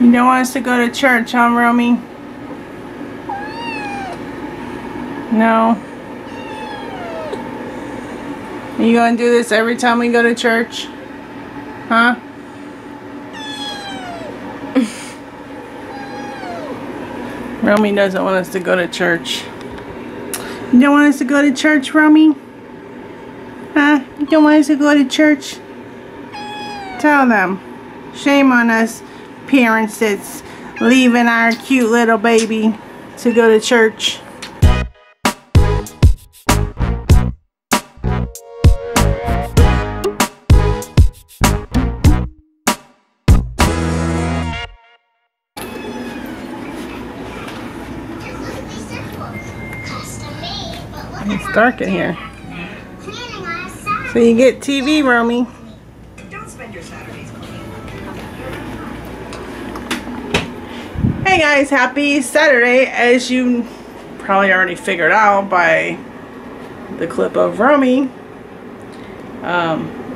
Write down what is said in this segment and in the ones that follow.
You don't want us to go to church, huh, Romy? No. Are you going to do this every time we go to church? Huh? Romy doesn't want us to go to church. You don't want us to go to church, Romy? Huh? You don't want us to go to church? Tell them. Shame on us parents that's leaving our cute little baby to go to church. It's dark in here. So you get TV, Romy. Hey guys, happy Saturday. As you probably already figured out by the clip of Romy,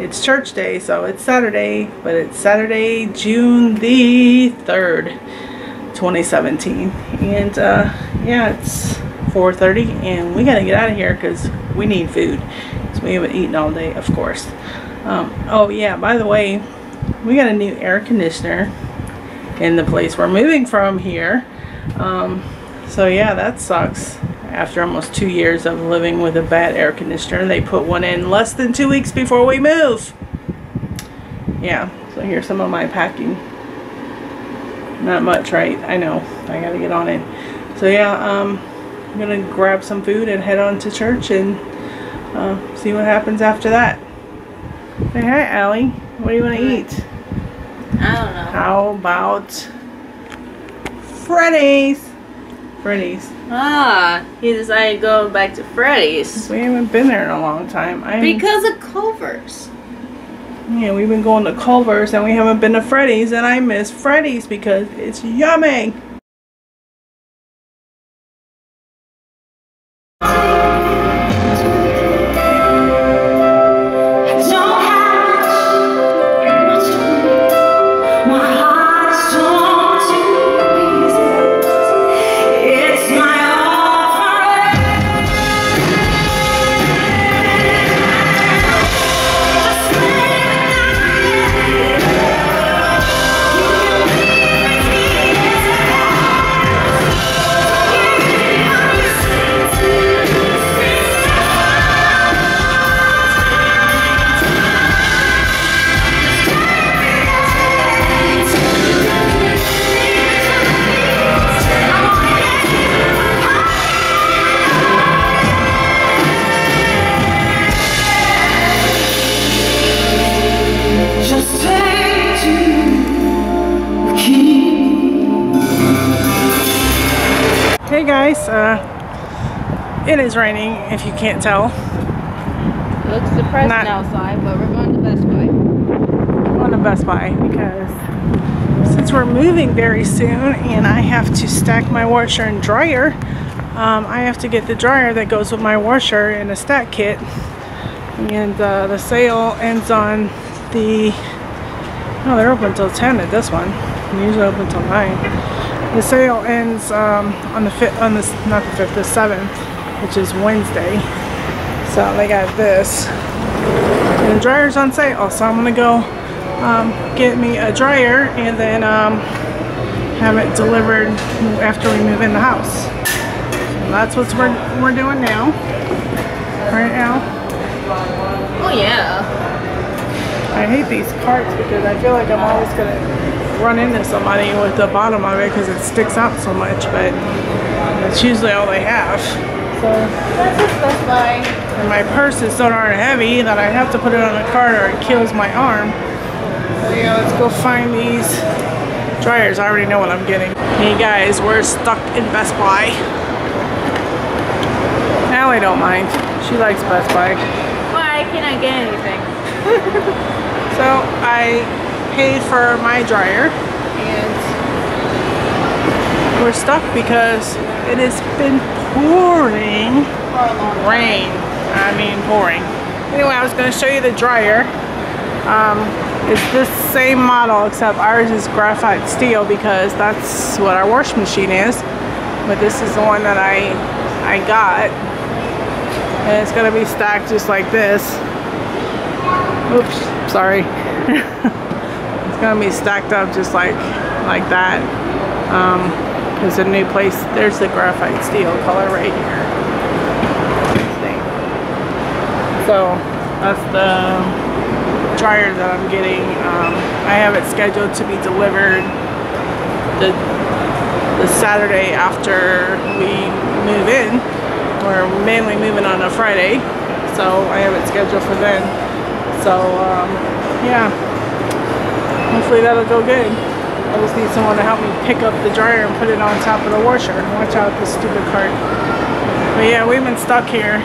it's church day, so it's Saturday, but it's Saturday, June the 3rd, 2017. And yeah, it's 4:30 and we gotta get out of here because we need food, because we haven't eaten all day, of course. Oh yeah, by the way, we got a new air conditioner in the place we're moving from here. So yeah, that sucks. After almost 2 years of living with a bad air conditioner, they put one in less than 2 weeks before we move. Yeah, so here's some of my packing. Not much, right? I know, I gotta get on it. So yeah, I'm gonna grab some food and head on to church and see what happens after that. Say hi, Aly. What do you want to eat? I don't know. How about Freddy's? Freddy's. Ah, he decided to go back to Freddy's. We haven't been there in a long time. Because of Culver's. Yeah, we've been going to Culver's and we haven't been to Freddy's, and I miss Freddy's because it's yummy. Hey guys, it is raining if you can't tell. It looks depressing outside, but we're going to Best Buy. We're going to Best Buy because since we're moving very soon and I have to stack my washer and dryer, I have to get the dryer that goes with my washer in a stack kit. And the sale ends on the, oh, they're open until 10 at this one. They're usually open until 9. The sale ends on the 5th, not the 5th, the 7th, which is Wednesday. So they got this. And the dryer's on sale, so I'm gonna go get me a dryer and then have it delivered after we move in the house. So that's what we're doing now. Right now. Oh yeah. I hate these carts because I feel like I'm always gonna run into somebody with the bottom of it because it sticks out so much, but it's usually all they have. So that's just Best Buy. And my purse is so darn heavy that I have to put it on a cart or it kills my arm. So yeah, let's go find these dryers. I already know what I'm getting. Hey guys, we're stuck in Best Buy. Aly don't mind. She likes Best Buy. Why can't I get anything? So I paid for my dryer and we're stuck because it has been pouring rain. I mean pouring. Anyway, I was going to show you the dryer. It's this same model, except ours is graphite steel because that's what our washing machine is. But this is the one that I got. And it's gonna be stacked just like this. Oops, sorry. It's gonna be stacked up just like that. There's a new place. There's the graphite steel color right here. So that's the dryer that I'm getting. I have it scheduled to be delivered the Saturday after we move in. We're mainly moving on a Friday, so I have it scheduled for then. So yeah, hopefully that'll go good. I just need someone to help me pick up the dryer and put it on top of the washer. Watch out, this stupid cart. But yeah, we've been stuck here.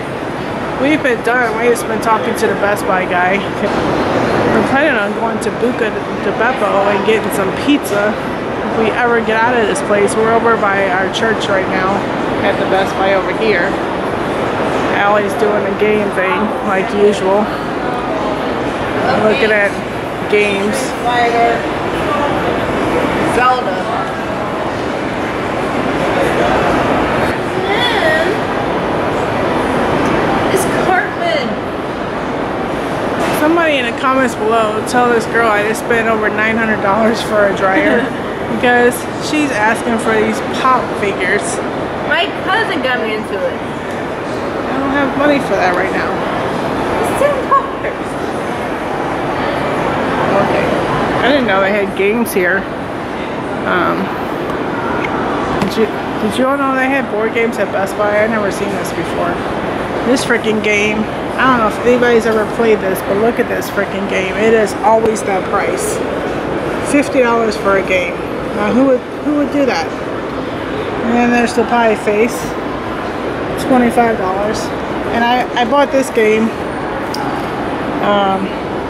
We've been done. We've just been talking to the Best Buy guy. We're planning on going to Buca de Beppo and getting some pizza if we ever get out of this place. We're over by our church right now at the Best Buy over here. Aly's doing a game thing like usual. Looking at games. Zelda. Somebody in the comments below tell this girl I just spent over $900 for a dryer because she's asking for these pop figures. My cousin got me into it. I don't have money for that right now. It's $10. Okay. I didn't know they had games here. Did you all know they had board games at Best Buy? I've never seen this before. This freaking game, I don't know if anybody's ever played this, but look at this freaking game. It is always that price. $50 for a game. Now who would do that? And then there's the pie face. $25. And I bought this game.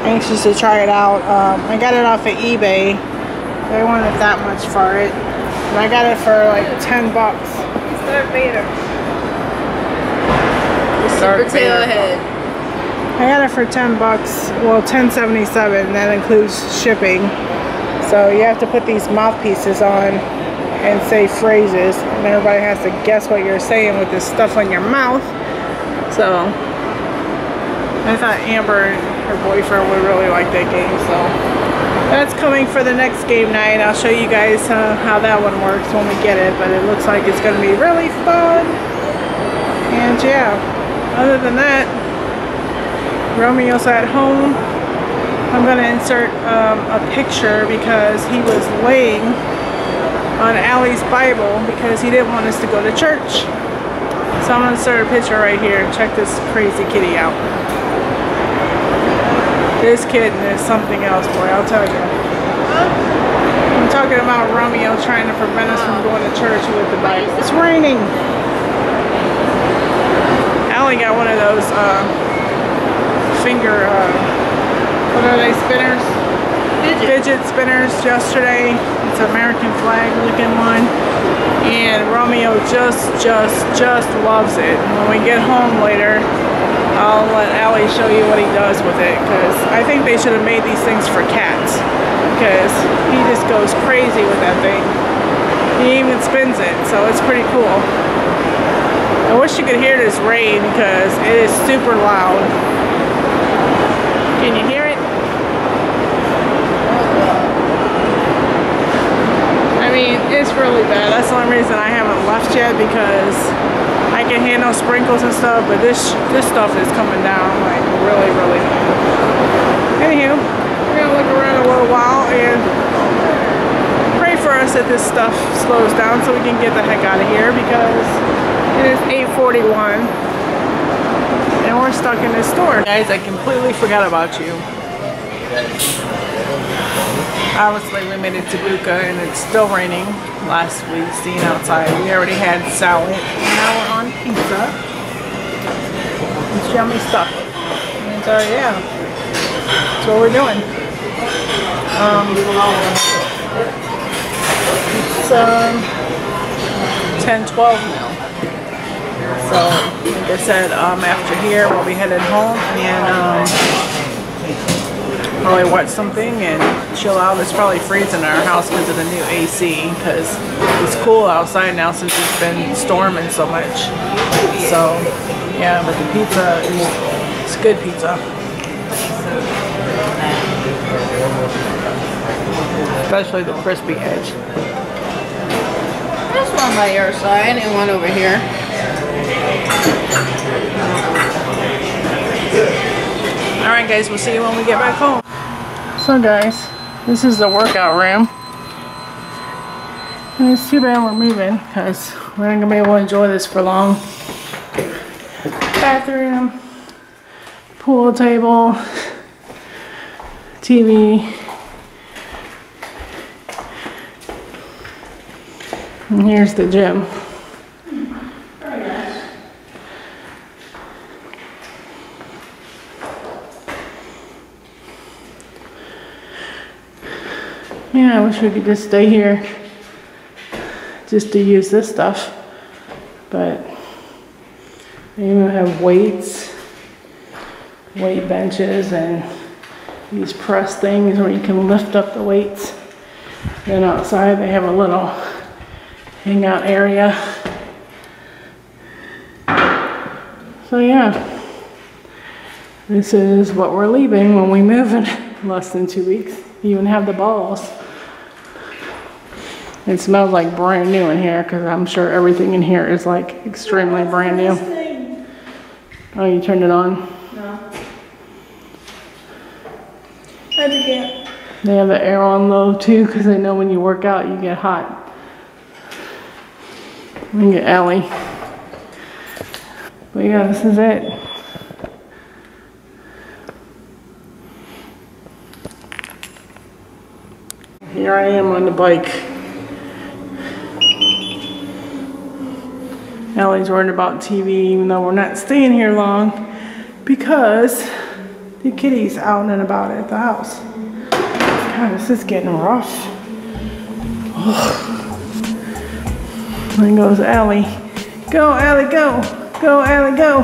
Anxious to try it out. I got it off of eBay. They wanted that much for it. And I got it for like $10. Darth Vader. Darth Vader. Head. I got it for $10. Well, $10.77. That includes shipping. So you have to put these mouthpieces on and say phrases, and everybody has to guess what you're saying with this stuff on your mouth. So I thought Amber and her boyfriend would really like that game. So that's coming for the next game night. I'll show you guys how that one works when we get it, but it looks like it's going to be really fun. And yeah, other than that, Romeo's at home. I'm going to insert a picture because he was laying on Aly's Bible because he didn't want us to go to church. So I'm going to insert a picture right here. Check this crazy kitty out. This kitten is something else, boy, I'll tell you. I'm talking about Romeo trying to prevent us from going to church with the Bible. It's raining. Aly got one of those finger, what are they, spinners? Fidget spinners yesterday. It's an American flag looking one. And Romeo just loves it. When we get home later, I'll let Aly show you what he does with it, because I think they should have made these things for cats, because he just goes crazy with that thing. He even spins it, so it's pretty cool. I wish you could hear this rain because it is super loud. Can you hear it? I mean, it's really bad. That's the only reason I haven't left yet, because I can handle sprinkles and stuff, but this stuff is coming down like really bad. Anywho, we're gonna look around a little while and pray for us that this stuff slows down so we can get the heck out of here, because it is 8:41 and we're stuck in this store. Guys, I completely forgot about you. Obviously we made it to Buca and it's still raining. Last we seen outside, we already had salad and now we're on pizza. It's yummy stuff. And so yeah, that's what we're doing. It's 10:12 now. So like I said, after here we'll be headed home, and probably watch something and chill out. It's probably freezing in our house because of the new AC, because it's cool outside now since it's been storming so much. So yeah, but the pizza it's good pizza. Especially the crispy edge. There's one by your side and one over here. Alright guys, we'll see you when we get back home. So guys, this is the workout room. And it's too bad we're moving because we're not going to be able to enjoy this for long. Bathroom, pool table, TV. And here's the gym. Very nice. Yeah, I wish we could just stay here just to use this stuff. But they even have weights, weight benches, and these press things where you can lift up the weights. Then outside they have a little hangout area. So yeah, this is what we're leaving when we move in less than 2 weeks. You even have the balls. It smells like brand new in here because I'm sure everything in here is like extremely brand new. Oh, you turned it on? No. How'd you get? They have the air on low too because they know when you work out you get hot. We can get Aly. But yeah, this is it. Here I am on the bike. Aly's worried about TV, even though we're not staying here long because the kitty's out and about at the house. God, this is getting rough. There goes Aly. Go, Aly, go. Go, Aly, go.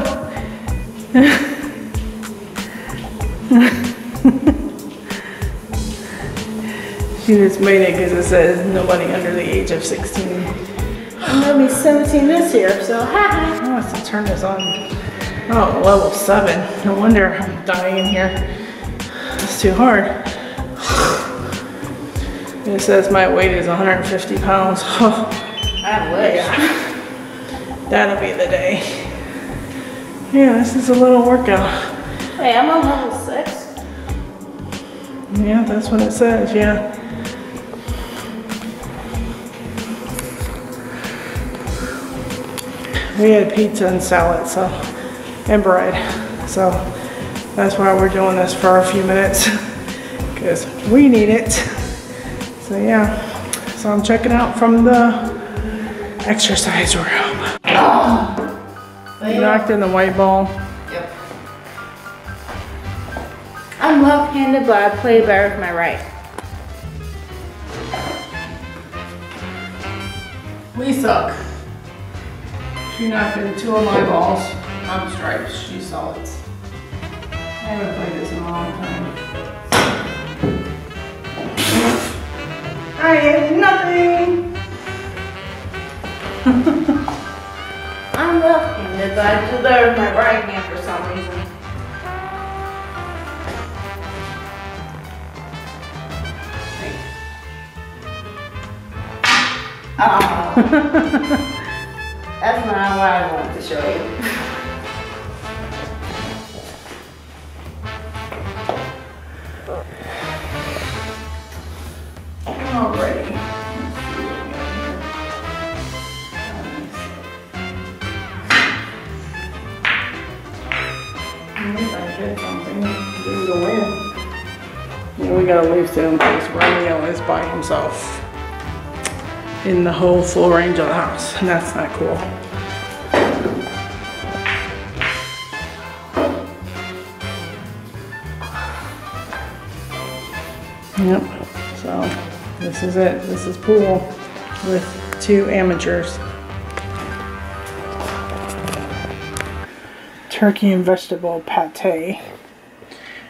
She just made it because it says nobody under the age of 16. I'm gonna be 17 this year, so ha. Oh, I have to turn this on. Oh, level 7. No wonder I'm dying in here. It's too hard. It says my weight is 150 pounds. Oh, I wish. yeah. That'll be the day. Yeah, this is a little workout. Wait, I'm on level 6? Yeah, that's what it says, yeah. We had pizza and salad, so, and bread. So that's why we're doing this for a few minutes, because we need it. So yeah, so I'm checking out from the exercise room. Oh. You knocked in the white ball. Yep. I'm left-handed, but I play better with my right. We suck. She knocked in 2 of my balls. I'm stripes, she's solids. I haven't played this in a long time. I have nothing! I'm left-handed, but I do better with my right hand for some reason. Oh. That's not what I want to show you. Alrighty. Yeah, we gotta leave soon because Romeo is by himself in the whole full range of the house, and that's not cool. Yep, so this is it. This is pool with 2 amateurs. Turkey and vegetable pate.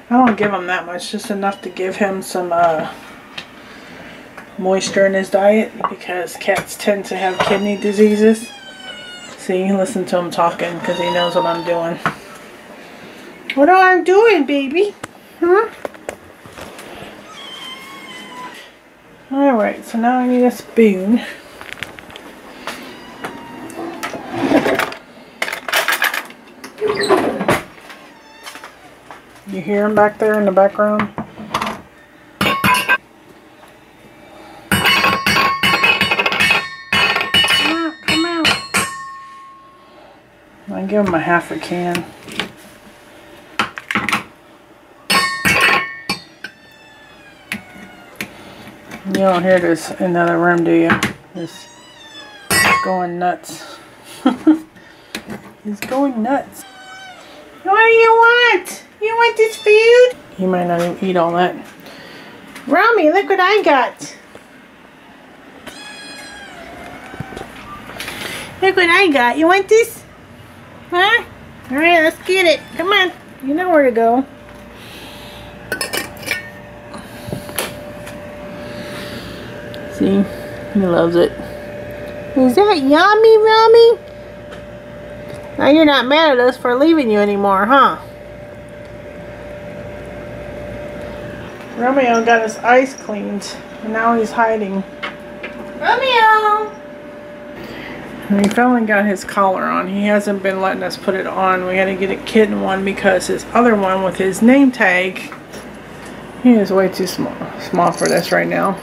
I don't give him that much, just enough to give him some moisture in his diet because cats tend to have kidney diseases. See, listen to him talking because he knows what I'm doing. What am I doing, baby? Huh? Alright, so now I need a spoon. You hear him back there in the background? Come out. I give him a half a can. You don't hear this in the other room, do you? He's going nuts. He's going nuts. What do you want? You want this food? He might not even eat all that. Romy, look what I got. Look what I got. You want this? Huh? Alright, let's get it. Come on. You know where to go. See? He loves it. Is that yummy, Romy? Now you're not mad at us for leaving you anymore, huh? Romeo got his eyes cleaned, and now he's hiding. Romeo! And he finally got his collar on. He hasn't been letting us put it on. We had to get a Kitten one because his other one with his name tag, he is way too small for this right now.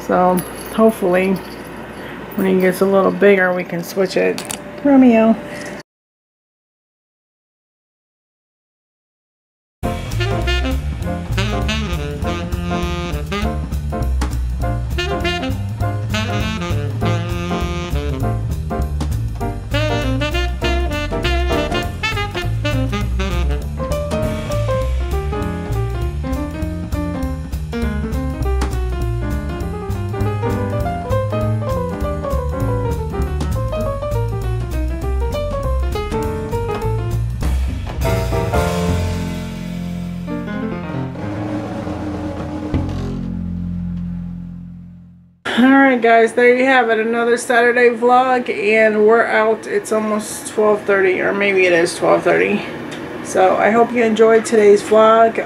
So hopefully when he gets a little bigger we can switch it. Romeo. Alright guys, there you have it, another Saturday vlog, and we're out. It's almost 12:30, or maybe it is 12:30. So I hope you enjoyed today's vlog.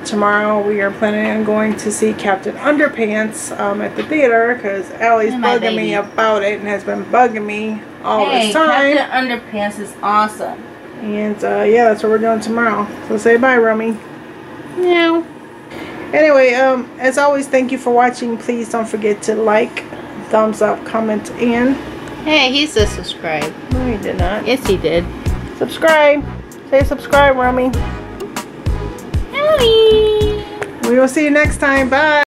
Tomorrow we are planning on going to see Captain Underpants at the theater because Ally's bugging me about it and has been bugging me all this time. Captain Underpants is awesome. And yeah, that's what we're doing tomorrow. So say bye, Romy. Meow. Anyway, as always, thank you for watching. Please don't forget to like, thumbs up, comment, and... Hey, he said subscribe. No, he did not. Yes, he did. Subscribe. Say subscribe, Romy. Allie. We will see you next time. Bye.